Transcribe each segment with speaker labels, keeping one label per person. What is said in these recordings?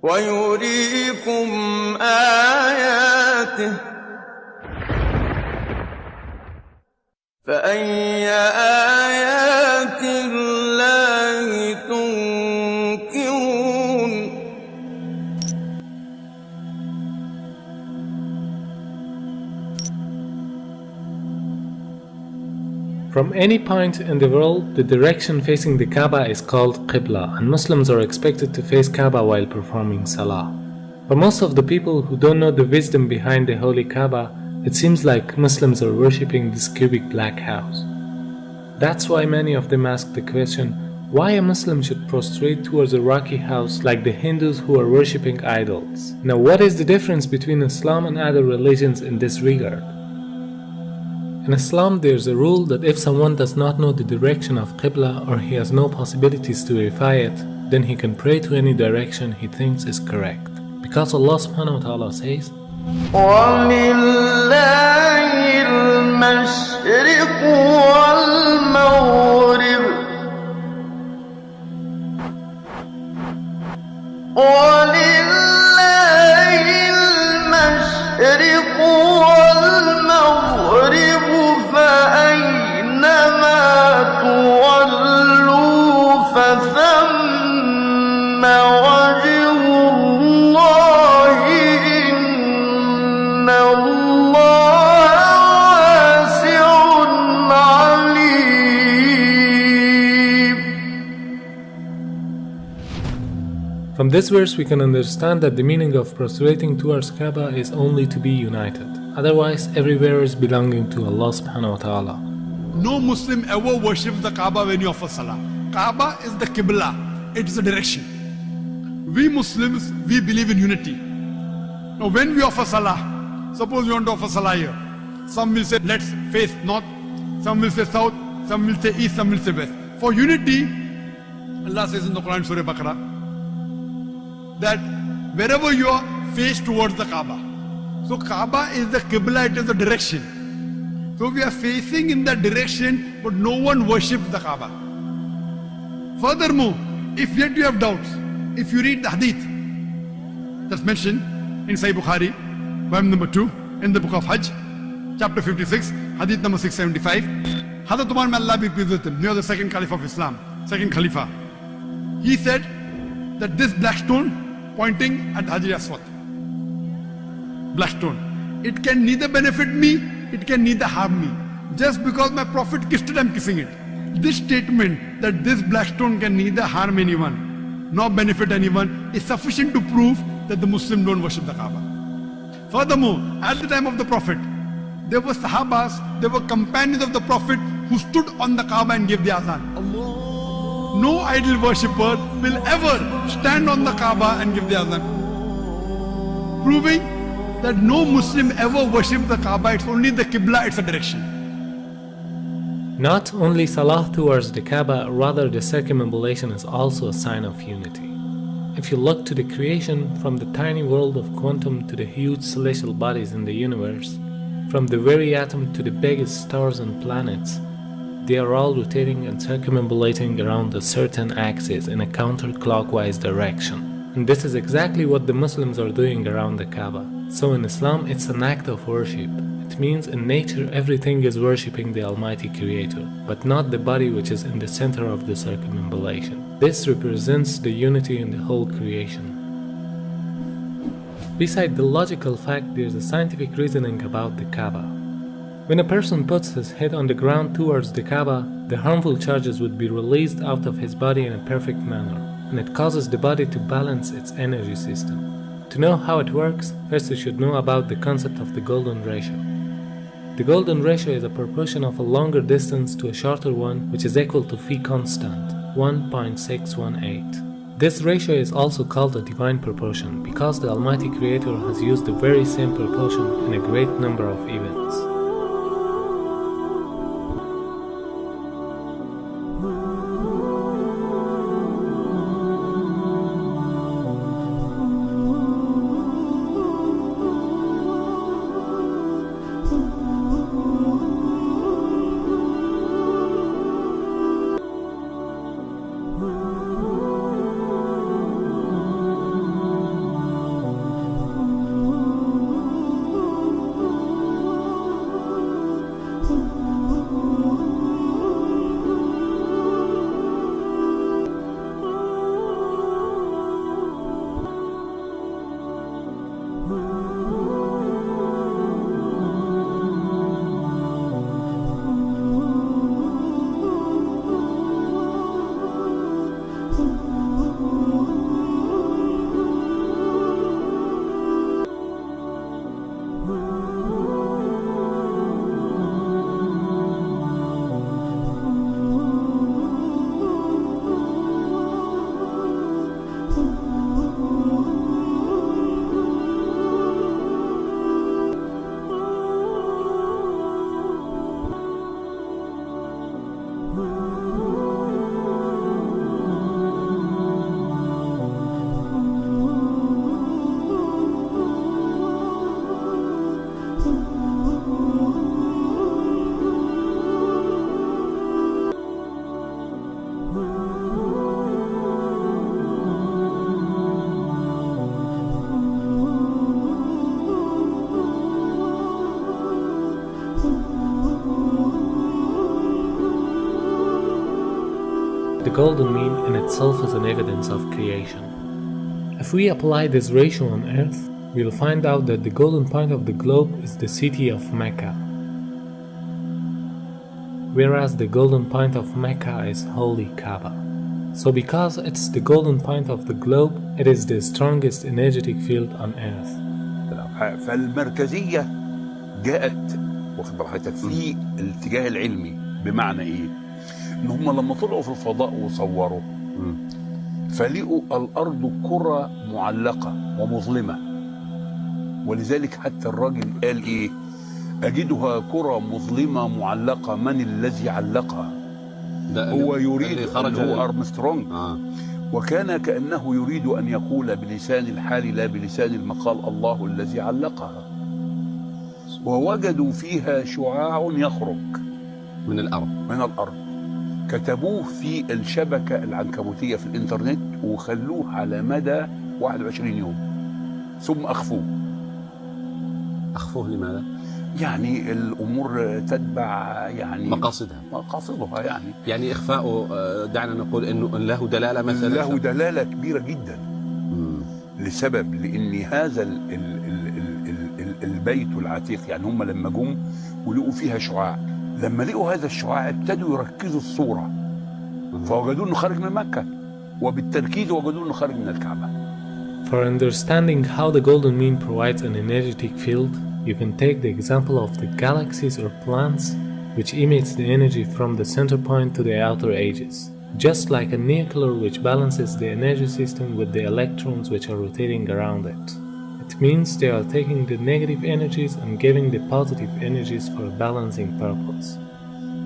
Speaker 1: ويريكم آياته فأي آيات الله تنكرون
Speaker 2: From any point in the world, the direction facing the Kaaba is called Qibla, and Muslims are expected to face Kaaba while performing Salah. For most of the people who don't know the wisdom behind the holy Kaaba, it seems like Muslims are worshipping this cubic black house. That's why many of them ask the question, why a Muslim should prostrate towards a rocky house like the Hindus who are worshipping idols. Now, what is the difference between Islam and other religions in this regard? In Islam, there's a rule that if someone does not know the direction of Qibla or he has no possibilities to verify it, then he can pray to any direction he thinks is correct. Because Allah subhanahu wa ta'ala says,
Speaker 1: وَلِلَّهِ الْمَشْرِقُ وَالْمَغْرِبُ وَلِلَّهِ الْمَشْرِقُ وَالْمَغْرِبُ فَأَيْنَمَا تُوَلُّوا فَثَمَّ وَجْهُ اللَّهِ إِنَّ اللَّهَ وَاسِعٌ عَلِيمٌ.
Speaker 2: From this verse we can understand that the meaning of prostrating towards Kaaba is only to be united. Otherwise, everywhere is belonging to Allah subhanahu wa ta'ala.
Speaker 3: No Muslim ever worships the Kaaba when you offer Salah. Kaaba is the Qibla, it is a direction. We Muslims, we believe in unity. Now when we offer Salah, suppose you want to offer Salah here. Some will say, let's face north, some will say south, some will say east, some will say west. For unity, Allah says in the Quran, Surah Baqarah, that wherever you are, face towards the Kaaba. So Kaaba is the Qibla, it is the direction. So we are facing in that direction, but no one worships the Kaaba. Furthermore, if yet you have doubts, if you read the Hadith that's mentioned in Sahih Bukhari, volume number 2, in the book of Hajj, chapter 56, Hadith number 675, Hazrat Umar, may Allah be pleased with him, near the second Caliph of Islam, second Khalifa, he said that this black stone pointing at Hajar Aswad, black stone, it can neither benefit me, it can neither harm me. Just because my Prophet kissed it, I am kissing it. This statement that this black stone can neither harm anyone nor benefit anyone is sufficient to prove that the Muslims don't worship the Kaaba. Furthermore, at the time of the Prophet, there were Sahabas, there were companions of the Prophet who stood on the Kaaba and gave the azan. No idol worshipper will ever stand on the Kaaba and give the azan. Proving that no Muslim ever worships the Kaaba, it's only the Qibla, it's a direction.
Speaker 2: Not only Salah towards the Kaaba, rather the circumambulation is also a sign of unity. If you look to the creation, from the tiny world of quantum to the huge celestial bodies in the universe, from the very atom to the biggest stars and planets, they are all rotating and circumambulating around a certain axis in a counterclockwise direction. And this is exactly what the Muslims are doing around the Kaaba. So in Islam, it's an act of worship. It means in nature everything is worshipping the Almighty Creator, but not the body which is in the center of the circumambulation. This represents the unity in the whole creation. Beside the logical fact, there's a scientific reasoning about the Kaaba. When a person puts his head on the ground towards the Kaaba, the harmful charges would be released out of his body in a perfect manner, and it causes the body to balance its energy system. To know how it works, first you should know about the concept of the golden ratio. The golden ratio is a proportion of a longer distance to a shorter one, which is equal to phi constant, 1.618. This ratio is also called a divine proportion because the Almighty Creator has used the very same proportion in a great number of events. the golden mean in itself is an evidence of creation. If we apply this ratio on Earth, we'll find out that the golden point of the globe is the city of Mecca, whereas the golden point of Mecca is Holy Kaaba. So because it's the golden point of the globe, it is the strongest energetic field on Earth.
Speaker 4: فالمركزية جاءت واخد بالك في الاتجاه العلمي، بمعنى ايه؟ ان هم لما طلعوا في الفضاء وصوروا فلقوا الارض كرة معلقة ومظلمة، ولذلك حتى الراجل قال ايه؟ اجدها كرة مظلمة معلقة، من الذي علقها؟ هو يريد هو أرمسترونج. وكان كأنه يريد أن يقول بلسان الحال لا بلسان المقال الله الذي علقها. ووجدوا فيها شعاع يخرج من الأرض. كتبوه في الشبكة العنكبوتية في الإنترنت وخلوه على مدى 21 يوم ثم أخفوه.
Speaker 5: أخفوه لماذا؟
Speaker 4: يعني الأمور تتبع يعني
Speaker 5: مقاصدها يعني إخفاؤه دعنا نقول إنه له دلالة مثلا،
Speaker 4: له دلالة كبيرة جدا. لسبب لأن هذا البيت العتيق، يعني هم لما جم ولقوا فيها شعاع، لما لقوا هذا الشعاع ابتدوا يركزوا الصورة فوجدوا إنه خارج من مكة، وبالتركيز وجدوا إنه خارج من الكعبة.
Speaker 2: For understanding how the golden mean provides an energetic field, you can take the example of the galaxies or planets, which emits the energy from the center point to the outer edges, just like a nuclear which balances the energy system with the electrons which are rotating around it. It means they are taking the negative energies and giving the positive energies for a balancing purpose.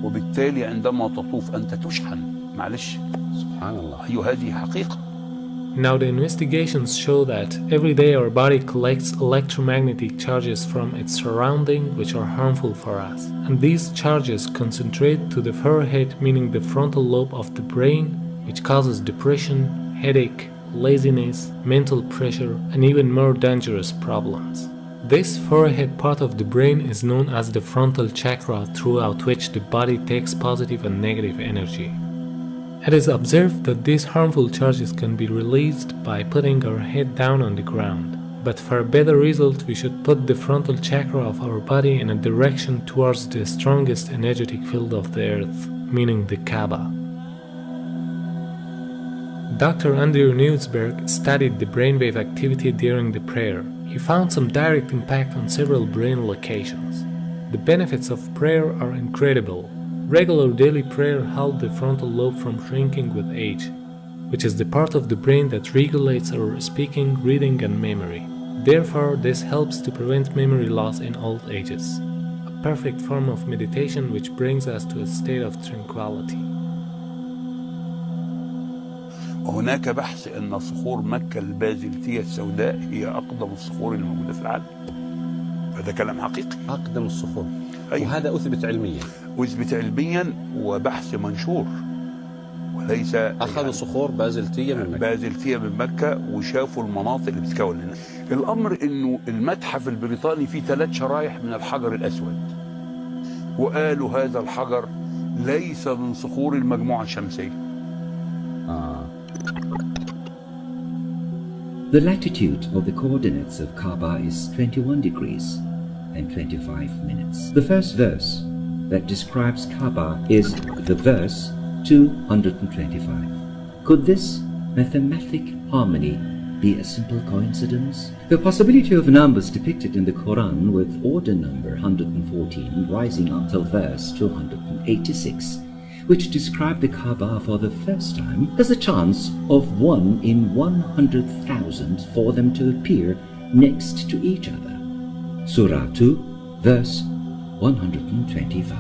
Speaker 4: وبالتالي عندما تطوف أنت تشحن. معلش
Speaker 5: سبحان الله.
Speaker 4: أيوة هذه حقيقة.
Speaker 2: Now the investigations show that every day our body collects electromagnetic charges from its surrounding which are harmful for us. And these charges concentrate to the forehead, meaning the frontal lobe of the brain, which causes depression, headache, laziness, mental pressure, and even more dangerous problems. This forehead part of the brain is known as the frontal chakra, throughout which the body takes positive and negative energy. It is observed that these harmful charges can be released by putting our head down on the ground. But for a better result, we should put the frontal chakra of our body in a direction towards the strongest energetic field of the earth, meaning the Kaaba. Dr. Andrew Newsberg studied the brainwave activity during the prayer. He found some direct impact on several brain locations. The benefits of prayer are incredible. Regular daily prayer helps the frontal lobe from shrinking with age, which is the part of the brain that regulates our speaking, reading, and memory. Therefore, this helps to prevent memory loss in old ages, a perfect form of meditation which brings us to a state of tranquility.
Speaker 4: وهناك بحث أن صخور مكة البازلتية السوداء هي أقدم الصخور الموجودة في العالم. هذا كلام حقيقي.
Speaker 5: أقدم الصخور.
Speaker 4: أيوة.
Speaker 5: وهذا أثبت علميا.
Speaker 4: أثبت علميا وبحث منشور، وليس
Speaker 5: أخذوا يعني صخور بازلتية
Speaker 4: من مكة وشافوا المناطق اللي بتتكون هنا. الأمر إنه المتحف البريطاني فيه 3 شرايح من الحجر الأسود، وقالوا هذا الحجر ليس من صخور المجموعة الشمسية.
Speaker 6: The latitude of the coordinates of Kaaba is 21 degrees and 25 minutes. The first verse that describes Kaaba is the verse 225. Could this mathematic harmony be a simple coincidence? The possibility of numbers depicted in the Quran with order number 114 rising until verse 286, which describe the Kaaba for the first time, has a chance of 1 in 100,000 for them to appear next to each other. Surah 2, verse 125.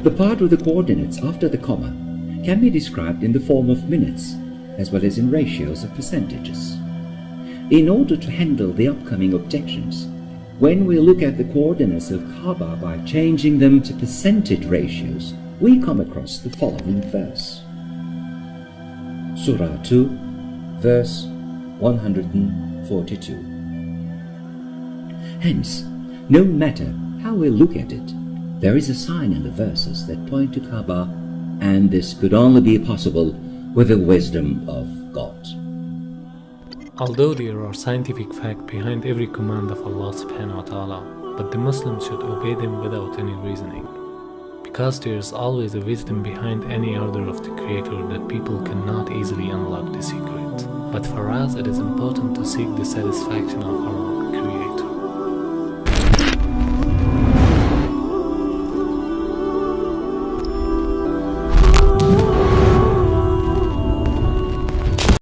Speaker 6: The part of the coordinates after the comma can be described in the form of minutes, as well as in ratios of percentages. In order to handle the upcoming objections, when we look at the coordinates of Kaaba by changing them to percentage ratios, we come across the following verse. Surah 2, verse 142. Hence, no matter how we look at it, there is a sign in the verses that point to Kaaba and this could only be possible with the wisdom of God.
Speaker 2: Although there are scientific facts behind every command of Allah subhanahu wa ta'ala, but the Muslims should obey them without any reasoning. Because there is always a wisdom behind any order of the Creator that people cannot easily unlock the secret. But for us it is important to seek the satisfaction of our